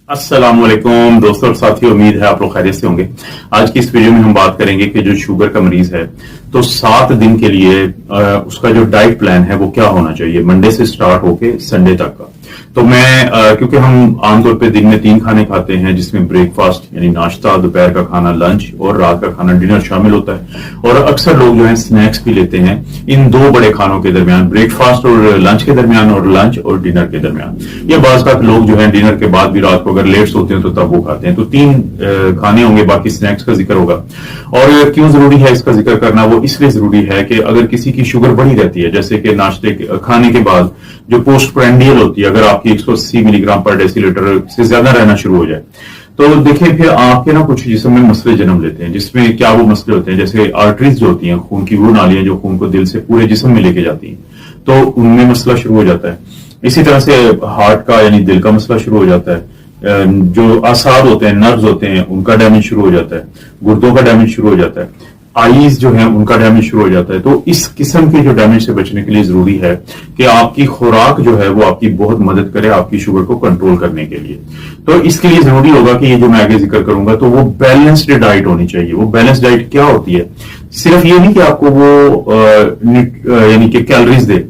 अस्सलामुअलैकुम दोस्तों और साथियों, उम्मीद है आप लोग खैरियत से होंगे। आज की इस वीडियो में हम बात करेंगे कि जो शुगर का मरीज है तो 7 दिन के लिए उसका जो डाइट प्लान है वो क्या होना चाहिए, मंडे से स्टार्ट होके संडे तक का। तो मैं क्योंकि हम आमतौर पे दिन में 3 खाने खाते हैं, जिसमें ब्रेकफास्ट यानी नाश्ता, दोपहर का खाना लंच और रात का खाना डिनर शामिल होता है। और अक्सर लोग जो है स्नैक्स भी लेते हैं इन 2 बड़े खानों के दरमियान, ब्रेकफास्ट और लंच के दरमियान और लंच और डिनर के दरमियान। या बाज़ लोग जो है डिनर के बाद भी रात को अगर लेट सोते हैं तो तब वो खाते हैं। तो 3 खाने होंगे, बाकी स्नैक्स का जिक्र होगा। और क्यों जरूरी है इसका जिक्र करना, वो इसलिए जरूरी है कि अगर किसी की शुगर बढ़ी रहती है, जैसे कि नाश्ते खाने के बाद जो पोस्ट प्रेंडियल होती है, अगर आपकी 180 मिलीग्राम पर डेसीलीटर से ज्यादा रहना शुरू हो जाए तो देखिए फिर आपके ना कुछ जिस्म में मसले जन्म लेते हैं। जिसमें क्या वो मसले होते हैं, जैसे आर्टरीज जो होती हैं, खून की वो नालियां जो खून को दिल से पूरे जिस्म में लेके जाती हैं, तो उनमें मसला शुरू हो जाता है। इसी तरह से हार्ट का यानी दिल का मसला शुरू हो जाता है। जो आसाद होते हैं, नर्व्स होते हैं, उनका डैमेज शुरू हो जाता है। गुर्दों का डैमेज शुरू हो जाता है। आईज जो है उनका डैमेज शुरू हो जाता है। तो इस किस्म के जो डैमेज से बचने के लिए जरूरी है कि आपकी खुराक जो है वो आपकी बहुत मदद करे आपकी शुगर को कंट्रोल करने के लिए। तो इसके लिए जरूरी होगा कि ये जो मैं आगे जिक्र करूंगा तो वो बैलेंस्ड डाइट होनी चाहिए। वो बैलेंस्ड डाइट क्या होती है? सिर्फ ये नहीं कि आपको वो यानी कि कैलोरीज दे,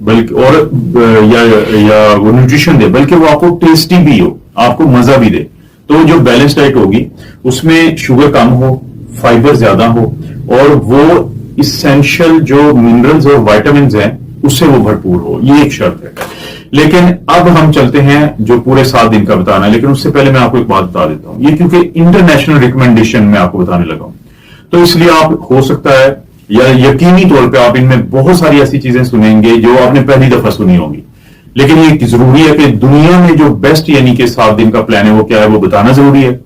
बल्कि और या वो न्यूट्रिशन दे, बल्कि वो आपको टेस्टी भी हो, आपको मजा भी दे। तो जो बैलेंस डाइट होगी उसमें शुगर कम हो, फाइबर ज्यादा हो और वो इसेंशियल जो मिनरल्स और विटामिन हैं उससे वो भरपूर हो, ये एक शर्त है। लेकिन अब हम चलते हैं जो पूरे 7 दिन का बताना है, लेकिन उससे पहले मैं आपको एक बात बता देता हूं। ये क्योंकि इंटरनेशनल रिकमेंडेशन में आपको बताने लगा हूं, तो इसलिए आप हो सकता है या यकीनी तौर पे आप इनमें बहुत सारी ऐसी चीजें सुनेंगे जो आपने पहली दफा सुनी होंगी। लेकिन ये जरूरी है कि दुनिया में जो बेस्ट यानी कि 7 दिन का प्लान है वो क्या है, वो बताना जरूरी है।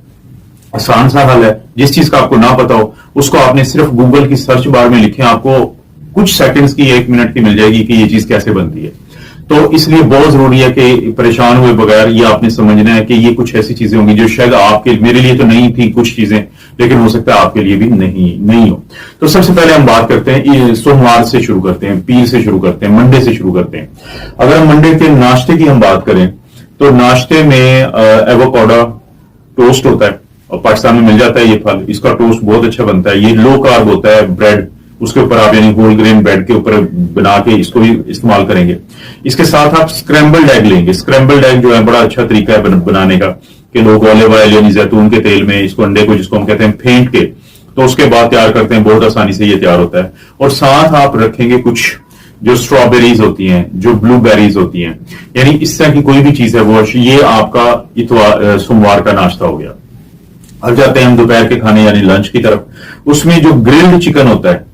आसान सा हल है। जिस चीज का आपको ना पता हो उसको आपने सिर्फ गूगल की सर्च बार में लिखे, आपको कुछ सेकंड्स की 1 मिनट की मिल जाएगी कि ये चीज कैसे बनती है। तो इसलिए बहुत जरूरी है कि परेशान हुए बगैर ये आपने समझना है कि ये कुछ ऐसी चीजें होंगी जो शायद आपके, मेरे लिए तो नहीं थी कुछ चीजें, लेकिन हो सकता है आपके लिए भी नहीं हो। तो सबसे पहले हम बात करते हैं, सोमवार से शुरू करते हैं, पीर से शुरू करते हैं, मंडे से शुरू करते हैं। अगर हम मंडे के नाश्ते की हम बात करें तो नाश्ते में एवोकाडो टोस्ट होता है और पाकिस्तान में मिल जाता है ये फल। इसका टोस्ट बहुत अच्छा बनता है। ये लो कार्ब होता है ब्रेड, उसके ऊपर आप यानी होल ग्रेन ब्रेड के ऊपर बना के इसको भी इस्तेमाल करेंगे। इसके साथ आप स्क्रैम्बल्ड एग लेंगे। स्क्रैम्बल्ड एग जो है बड़ा अच्छा तरीका है बनाने का, कि लोग ऑलिव ऑयल यानी जैतून के तेल में इसको, अंडे को जिसको हम कहते हैं, फेंट के तो उसके बाद तैयार करते हैं। बहुत आसानी से ये तैयार होता है। और साथ आप रखेंगे कुछ जो स्ट्रॉबेरीज होती हैं, जो ब्लूबेरीज होती हैं, यानी इस तरह की कोई भी चीज है वो, ये आपका सोमवार का नाश्ता हो गया। अब जाते हैं हम दोपहर के खाने यानी लंच की तरफ। उसमें जो ग्रिल्ड चिकन होता है,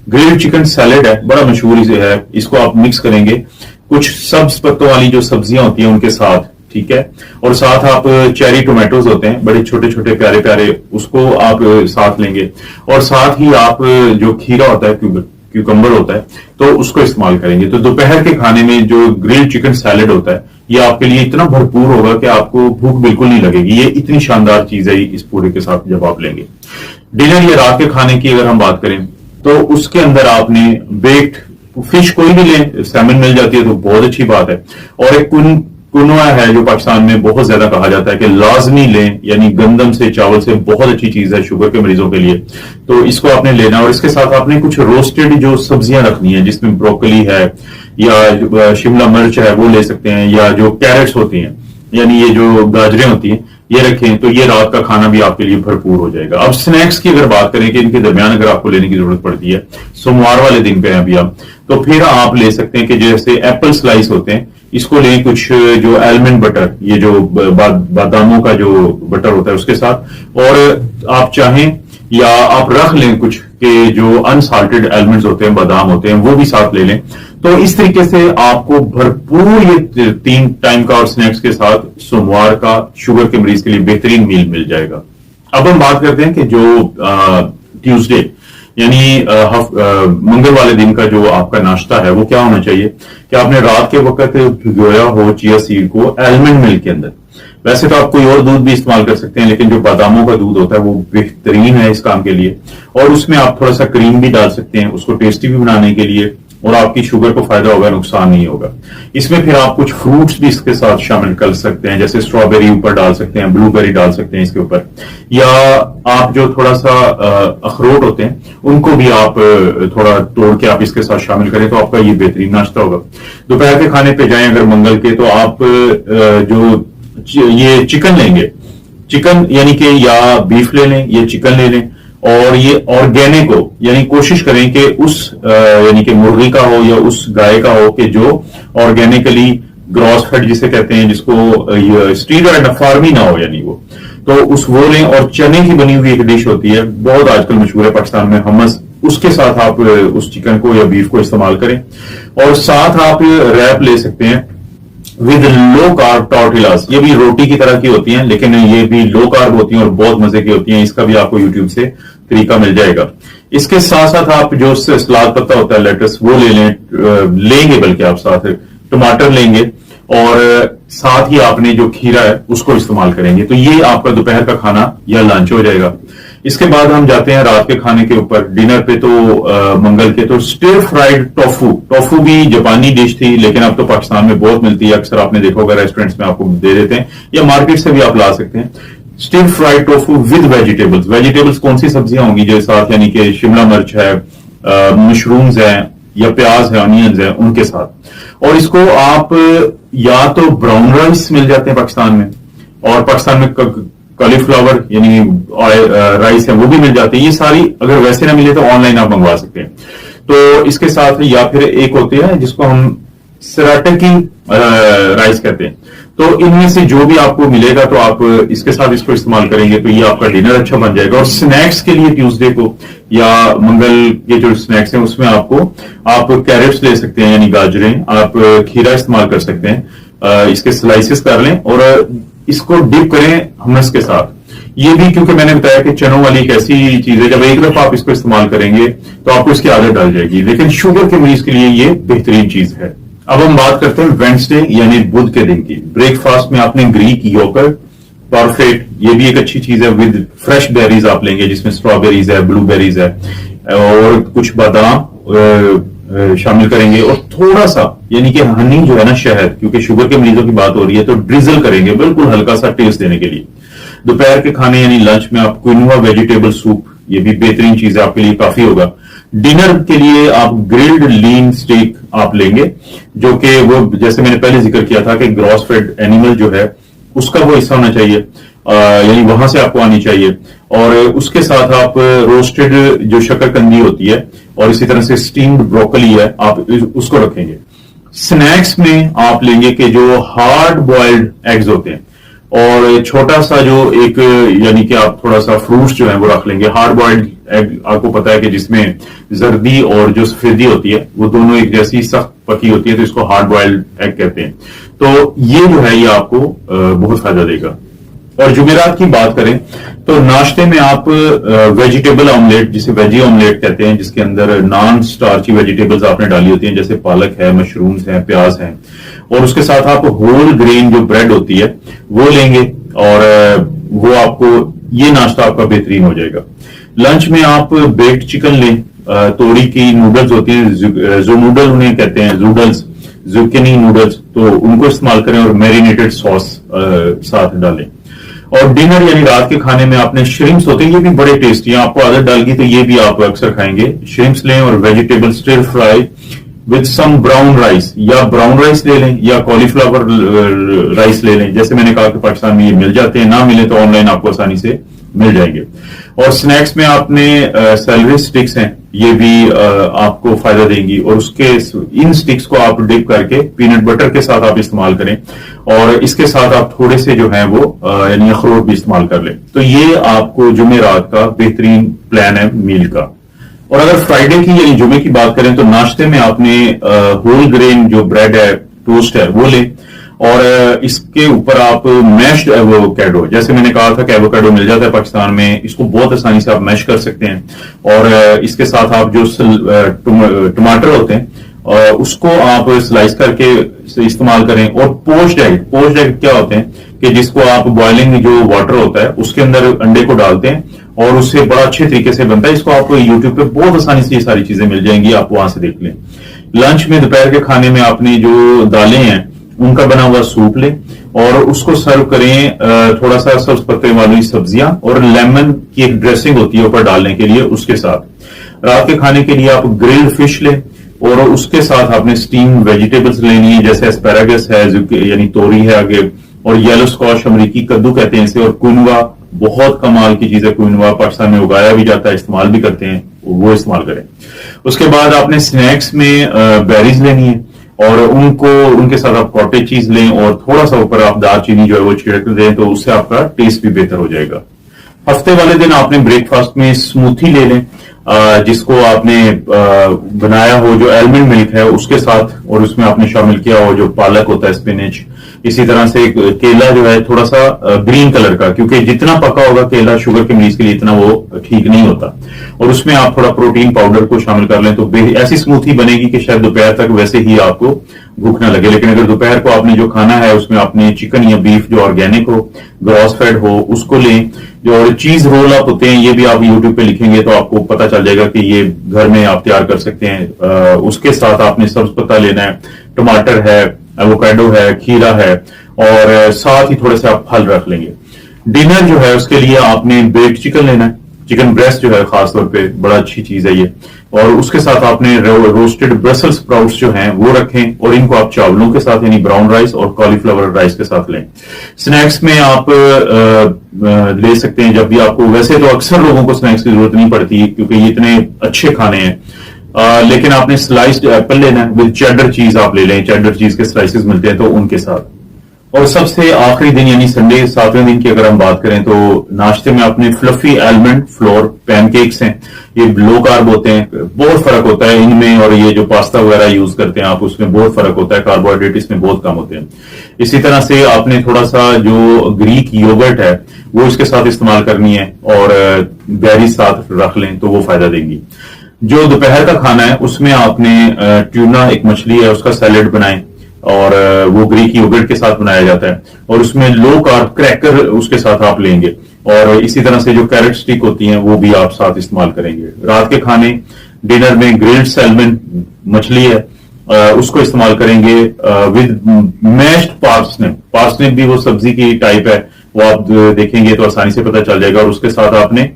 ग्रिल्ड चिकन सैलेड है, बड़ा मशहूर है। इसको आप मिक्स करेंगे कुछ सब्ज पत्तों वाली जो सब्जियां होती हैं उनके साथ, ठीक है। और साथ आप चेरी टोमेटोज होते हैं, बड़े छोटे छोटे प्यारे प्यारे, उसको आप साथ लेंगे। और साथ ही आप जो खीरा होता है, क्यूकम्बर होता है, तो उसको इस्तेमाल करेंगे। तो दोपहर के खाने में जो ग्रिल्ड चिकन सैलेड होता है ये आपके लिए इतना भरपूर होगा कि आपको भूख बिल्कुल नहीं लगेगी। ये इतनी शानदार चीज है इस पूरे के साथ जब आप लेंगे। डिनर या रात के खाने की अगर हम बात करें तो उसके अंदर आपने बेक्ड फिश कोई भी लें, सैमन मिल जाती है तो बहुत अच्छी बात है। और एक कुनवा है जो पाकिस्तान में बहुत ज्यादा कहा जाता है कि लाजमी लें, यानी गंदम से, चावल से, बहुत अच्छी चीज है शुगर के मरीजों के लिए। तो इसको आपने लेना और इसके साथ आपने कुछ रोस्टेड जो सब्जियां रखनी है, जिसमें ब्रोकली है या शिमला मिर्च है वो ले सकते हैं, या जो कैरेट्स होती हैं यानी ये जो गाजरें होती हैं ये रखें। तो ये रात का खाना भी आपके लिए भरपूर हो जाएगा। अब स्नैक्स की अगर बात करें कि इनके दरमियान अगर आपको लेने की जरूरत पड़ती है, सोमवार वाले दिन पे हैं अभी आप, तो फिर आप ले सकते हैं कि जैसे एप्पल स्लाइस होते हैं, इसको लें। कुछ जो आलमंड बटर, ये जो बादामों का जो बटर होता है उसके साथ, और आप चाहें या आप रख लें कुछ के जो अनसाल्टेड आलमंड्स होते हैं, बादाम होते हैं, वो भी साथ ले लें। तो इस तरीके से आपको भरपूर ये 3 टाइम का और स्नैक्स के साथ सोमवार का शुगर के मरीज के लिए बेहतरीन मील मिल जाएगा। अब हम बात करते हैं कि जो ट्यूसडे यानी मंगल वाले दिन का जो आपका नाश्ता है वो क्या होना चाहिए कि आपने रात के वक्त भिगोया हो चिया सीड को आलमंड मिल्क के अंदर। वैसे तो आप कोई और दूध भी इस्तेमाल कर सकते हैं, लेकिन जो बादामों का दूध होता है वो बेहतरीन है इस काम के लिए। और उसमें आप थोड़ा सा क्रीम भी डाल सकते हैं उसको टेस्टी भी बनाने के लिए। और आपकी शुगर को फायदा होगा, नुकसान नहीं होगा। इसमें फिर आप कुछ फ्रूट्स भी इसके साथ शामिल कर सकते हैं, जैसे स्ट्रॉबेरी ऊपर डाल सकते हैं, ब्लूबेरी डाल सकते हैं इसके ऊपर, या आप जो थोड़ा सा अखरोट होते हैं उनको भी आप थोड़ा तोड़ के आप इसके साथ शामिल करें, तो आपका ये बेहतरीन नाश्ता होगा। दोपहर के खाने पे जाएं अगर मंगल के, तो आप जो ये चिकन लेंगे, चिकन यानी कि या बीफ ले लें या चिकन ले लें, और ये ऑर्गेनिक हो, यानी कोशिश करें कि उस यानी कि मुर्गी का हो या उस गाय का हो कि जो ऑर्गेनिकली ग्रॉस फेड जिसे कहते हैं, जिसको स्टीरॉयड फार्मी ना हो, यानी तो वो लें। और चने की बनी हुई एक डिश होती है, बहुत आजकल मशहूर है पाकिस्तान में, हमस, उसके साथ आप उस चिकन को या बीफ को इस्तेमाल करें। और साथ आप रैप ले सकते हैं विद लो कार्ब टॉर्टिलास, ये भी रोटी की तरह की होती हैं, लेकिन ये भी लो कार्ब होती हैं और बहुत मजे की होती हैं। इसका भी आपको यूट्यूब से तरीका मिल जाएगा। इसके साथ साथ आप जो सलाद पत्ता होता है, लेटस, वो लेंगे बल्कि आप साथ टमाटर लेंगे, और साथ ही आपने जो खीरा है उसको इस्तेमाल करेंगे। तो ये आपका दोपहर का खाना या लंच हो जाएगा। इसके बाद हम जाते हैं रात के खाने के ऊपर, डिनर पे। तो मंगल के तो स्टिर फ्राइड टोफू, टोफू भी जापानी डिश थी, लेकिन अब तो पाकिस्तान में बहुत मिलती है, अक्सर आपने देखा होगा रेस्टोरेंट्स में आपको दे देते हैं, या मार्केट से भी आप ला सकते हैं। Stir fried tofu with vegetables, vegetables कौन सी सब्जियां होंगी जो साथ, यानी कि शिमला मिर्च है, मशरूम्स है, या प्याज है, अनियंस है, उनके साथ। और इसको आप या तो ब्राउन राइस मिल जाते हैं पाकिस्तान में, और पाकिस्तान में कॉलीफ्लावर यानी राइस है वो भी मिल जाते हैं। ये सारी अगर वैसे ना मिले तो ऑनलाइन आप मंगवा सकते हैं। तो इसके साथ, या फिर एक होते हैं जिसको हम सेराटकी राइस कहते हैं। तो इनमें से जो भी आपको मिलेगा तो आप इसके साथ इसको इस्तेमाल करेंगे, तो ये आपका डिनर अच्छा बन जाएगा। और स्नैक्स के लिए ट्यूसडे को या मंगल के जो स्नैक्स हैं उसमें आप कैरेट्स ले सकते हैं, यानी गाजरें, आप खीरा इस्तेमाल कर सकते हैं, इसके स्लाइसेस कर लें और इसको डिप करें हमस के साथ। ये भी क्योंकि मैंने बताया कि चनों वाली एक ऐसी चीज है, जब एक दफा आप इसको इस्तेमाल करेंगे तो आपको इसकी आदत डाल जाएगी, लेकिन शुगर के मरीज के लिए ये बेहतरीन चीज है। अब हम बात करते हैं वेडनेसडे यानी बुध के दिन की। ब्रेकफास्ट में आपने ग्रीक योगर्ट, परफेक्ट, ये भी एक अच्छी चीज है, विद फ्रेश बेरीज आप लेंगे, जिसमें स्ट्रॉबेरीज है, ब्लूबेरीज है, और कुछ बादाम शामिल करेंगे, और थोड़ा सा यानी कि हनी जो है ना, शहद, क्योंकि शुगर के मरीजों की बात हो रही है, तो ड्रिजल करेंगे बिल्कुल हल्का सा टेस्ट देने के लिए। दोपहर के खाने यानी लंच में आप क्विनोआ वेजिटेबल सूप, ये भी बेहतरीन चीज है, आपके लिए काफी होगा। डिनर के लिए आप ग्रिल्ड लीन स्टेक आप लेंगे, जो कि वो जैसे मैंने पहले जिक्र किया था कि ग्रॉस फेड एनिमल जो है उसका वो हिस्सा होना चाहिए, यानी वहां से आपको आनी चाहिए। और उसके साथ आप रोस्टेड जो शकरकंदी होती है, और इसी तरह से स्टीम्ड ब्रोकली है, आप उसको रखेंगे। स्नैक्स में आप लेंगे कि जो हार्ड बॉइल्ड एग्स होते हैं, और छोटा सा जो एक यानी कि आप थोड़ा सा फ्रूट्स जो है वो रख लेंगे। हार्ड बॉइल्ड एग आपको पता है कि जिसमें जर्दी और जो सफेदी होती है वो दोनों एक जैसी सख्त पकी होती है, तो इसको हार्ड बॉइल्ड एग कहते हैं। तो ये जो है ये आपको बहुत फायदा देगा। और जुमेरात की बात करें तो नाश्ते में आप वेजिटेबल ऑमलेट, जिसे वेजी ऑमलेट कहते हैं, जिसके अंदर नॉन स्टार्ची वेजिटेबल्स आपने डाली होती हैं, जैसे पालक है, मशरूम्स हैं, प्याज हैं, और उसके साथ आप होल ग्रेन जो ब्रेड होती है वो लेंगे, और वो आपको ये नाश्ता आपका बेहतरीन हो जाएगा। लंच में आप बेक्ड चिकन लें, तोड़ी की नूडल्स होती हैं, जो नूडल उन्हें कहते हैं, जूडल्स, जुकिनी नूडल्स, तो उनको इस्तेमाल करें, और मैरिनेटेड सॉस साथ डालें। और डिनर यानी रात के खाने में आपने श्रिम्प्स होते हैं, ये भी बड़े टेस्टी हैं, आपको आदत डालगी तो ये भी आप अक्सर खाएंगे। श्रिम्प्स लें और vegetable stir fry with some brown rice, या ब्राउन राइस ले लें या कॉलीफ्लावर राइस ले लें। जैसे मैंने कहा कि पाकिस्तान में ये मिल जाते हैं, ना मिले तो ऑनलाइन आपको आसानी से मिल जाएंगे। और स्नैक्स में आपने सेलरी स्टिक्स हैं, ये भी आपको फायदा देंगी, और उसके इन स्टिक्स को आप डिप करके पीनट बटर के साथ आप इस्तेमाल करें, और इसके साथ आप थोड़े से जो है वो यानी अखरोट भी इस्तेमाल कर लें। तो ये आपको जुमेरात का बेहतरीन प्लान है मील का। और अगर फ्राइडे की यानी जुमे की बात करें तो नाश्ते में आपने होल ग्रेन जो ब्रेड है, टोस्ट है, वो लें, और इसके ऊपर आप मैश्ड एवोकाडो, जैसे मैंने कहा था कि एवोकाडो मिल जाता है पाकिस्तान में, इसको बहुत आसानी से आप मैश कर सकते हैं। और इसके साथ आप जो टमाटर होते हैं उसको आप स्लाइस करके इस्तेमाल करें। और पोच्ड एग क्या होते हैं कि जिसको आप बॉइलिंग जो वाटर होता है उसके अंदर अंडे को डालते हैं, और उससे बड़ा अच्छे तरीके से बनता है। इसको आपको यूट्यूब पे बहुत आसानी से ये सारी चीजें मिल जाएंगी, आप वहां से देख लें। लंच में, दोपहर के खाने में आपने जो दालें हैं उनका बना हुआ सूप लें और उसको सर्व करें थोड़ा सा सब्ज पत्ते वाली सब्जियां और लेमन की एक ड्रेसिंग होती है ऊपर डालने के लिए, उसके साथ। रात के खाने के लिए आप ग्रिल्ड फिश लें और उसके साथ आपने स्टीम वेजिटेबल्स लेनी है, जैसे एस्पेरागस है, यानी तोरी है आगे, और येलो स्कॉश, अमरीकी कद्दू कहते हैं इसे, और क्विनोआ, बहुत कमाल की चीज है क्विनोआ, पाकिस्तान में उगाया भी जाता है, इस्तेमाल भी करते हैं, वो इस्तेमाल करें। उसके बाद आपने स्नैक्स में बेरीज लेनी है और उनको, उनके साथ आप कॉटेज चीज लें और थोड़ा सा ऊपर आप दालचीनी जो है वो छिड़क दें, तो उससे आपका टेस्ट भी बेहतर हो जाएगा। हफ्ते वाले दिन आपने ब्रेकफास्ट में स्मूथी ले लें, जिसको आपने बनाया हो, जो आलमंड मिल्क है उसके साथ, और उसमें आपने शामिल किया हो जो पालक होता है, स्पिनच, इसी तरह से केला जो है थोड़ा सा ग्रीन कलर का, क्योंकि जितना पका होगा केला शुगर के मरीज के लिए इतना वो ठीक नहीं होता, और उसमें आप थोड़ा प्रोटीन पाउडर को शामिल कर लें तो ऐसी स्मूथी बनेगी कि शायद दोपहर तक वैसे ही आपको भूख ना लगे। लेकिन अगर दोपहर को आपने जो खाना है उसमें आपने चिकन या बीफ जो ऑर्गेनिक हो, ग्रॉस फेड हो, उसको लें। जो चीज रोल अप होते हैं ये भी आप यूट्यूब पे लिखेंगे तो आपको पता चल जाएगा कि ये घर में आप तैयार कर सकते हैं। उसके साथ आपने सब्ज पत्ता लेना है, टमाटर है, एवोकाडो है, खीरा है, और साथ ही थोड़े से आप फल रख लेंगे। डिनर जो है उसके लिए आपने बेक्ड चिकन लेना है, चिकन ब्रेस्ट जो है खासतौर पे बड़ा अच्छी चीज है ये, और उसके साथ आपने रोस्टेड ब्रसेल्स स्प्राउट्स जो हैं वो रखें, और इनको आप चावलों के साथ यानी ब्राउन राइस और कॉलीफ्लावर राइस के साथ लें। स्नैक्स में आप ले सकते हैं जब भी आपको, वैसे तो अक्सर लोगों को स्नैक्स की जरूरत नहीं पड़ती क्योंकि ये इतने अच्छे खाने हैं, लेकिन आपने स्लाइस्ड एप्पल लेना है, विद चेडर चीज आप ले लें, चेडर चीज के स्लाइसेस मिलते हैं तो उनके साथ। और सबसे आखिरी दिन यानी संडे 7वें दिन की अगर हम बात करें तो नाश्ते में आपने फ्लफी आलमंड फ्लोर पैनकेक्स हैं, ये लो कार्ब होते हैं, बहुत फर्क होता है इनमें और ये जो पास्ता वगैरह यूज करते हैं आप उसमें बहुत फर्क होता है, कार्बोहाइड्रेट इसमें बहुत कम होते हैं। इसी तरह से आपने थोड़ा सा जो ग्रीक योगर्ट है वो इसके साथ इस्तेमाल करनी है और बेरीज साथ रख लें तो वो फायदा देंगी। जो दोपहर का खाना है उसमें आपने ट्यूना, एक मछली है, उसका सैलेड बनाएं और वो ग्रीक योगर्ट के साथ बनाया जाता है, और उसमें लो कार्ब क्रैकर उसके साथ आप लेंगे, और इसी तरह से जो कैरेट स्टिक होती हैं वो भी आप साथ इस्तेमाल करेंगे। रात के खाने डिनर में ग्रिल्ड सैल्मन मछली है, उसको इस्तेमाल करेंगे विद मैश्ड पार्सनिप। पार्सनिप भी वो सब्जी की टाइप है, वो आप देखेंगे तो आसानी से पता चल जाएगा, और उसके साथ आपने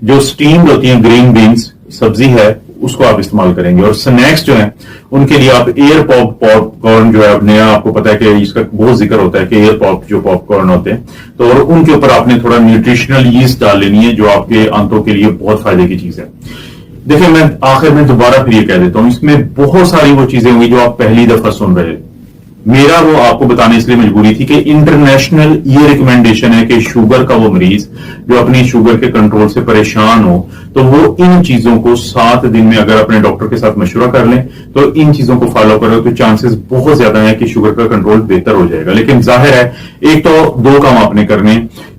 जो स्टीम्ड होती है ग्रीन बीन्स सब्जी है उसको आप इस्तेमाल करेंगे। और स्नैक्स जो हैं उनके लिए आप एयर पॉपकॉर्न जो है नया, आपको पता है कि इसका बहुत जिक्र होता है कि एयर पॉप जो पॉपकॉर्न होते हैं तो, और उनके ऊपर आपने थोड़ा न्यूट्रिशनल यीस्ट डाल लेनी है जो आपके आंतों के लिए बहुत फायदे की चीज है। देखिए मैं आखिर में दोबारा फिर ये कह देता हूं, इसमें बहुत सारी वो चीजें होंगी जो आप पहली दफा सुन रहे हैं, मेरा वो आपको बताने इसलिए मजबूरी थी कि इंटरनेशनल ये रिकमेंडेशन है कि शुगर का वो मरीज जो अपनी शुगर के कंट्रोल से परेशान हो तो वो इन चीजों को 7 दिन में अगर अपने डॉक्टर के साथ मशवरा कर लें तो इन चीजों को फॉलो करो तो चांसेस बहुत ज्यादा है कि शुगर का कंट्रोल बेहतर हो जाएगा। लेकिन जाहिर है एक तो 2 काम आपने करने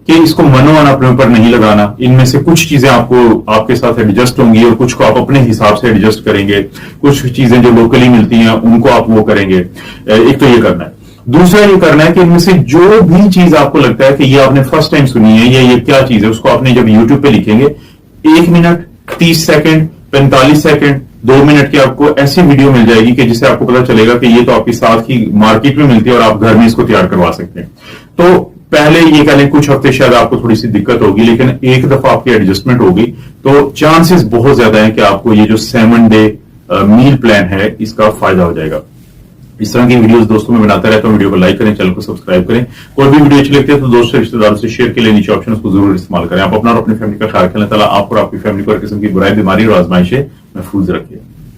कि इसको मनोमान अपने ऊपर नहीं लगाना, इनमें से कुछ चीजें आपको आपके साथ एडजस्ट होंगी और कुछ को आप अपने हिसाब से एडजस्ट करेंगे, कुछ चीजें जो लोकली मिलती हैं उनको आप वो करेंगे। एक तो ये करना है। दूसरा ये करना है कि इनमें से जो भी चीज आपको लगता है कि ये आपने फर्स्ट टाइम सुनी है या ये क्या चीज है, उसको आपने जब यूट्यूब पे लिखेंगे 1 मिनट 30 सेकंड 45 सेकंड 2 मिनट की आपको ऐसी वीडियो मिल जाएगी कि जिससे आपको पता चलेगा कि ये तो आपके साथ ही मार्केट में मिलती है और आप घर में इसको तैयार करवा सकते हैं। तो पहले ये कह लें कुछ हफ्ते शायद आपको थोड़ी सी दिक्कत होगी, लेकिन एक दफा आपकी एडजस्टमेंट होगी तो चांसेस बहुत ज्यादा है कि आपको ये जो 7 डे मील प्लान है इसका फायदा हो जाएगा। इस तरह की वीडियोस दोस्तों में बनाता रहता हूं, वीडियो को लाइक करें, चैनल को सब्सक्राइब करें। कोई भी वीडियो अच्छी लगती है तो दोस्तों रिश्तेदारों से शेयर के लिए नीचे ऑप्शन को जरूर इस्तेमाल करें। आप अपना और अपनी फैमिली का ख्याल रखें। अल्लाह ताला आपको और आपकी फैमिली को हर किस्म की बुराई, बीमारी और आजमाइशें महफूज रखिए।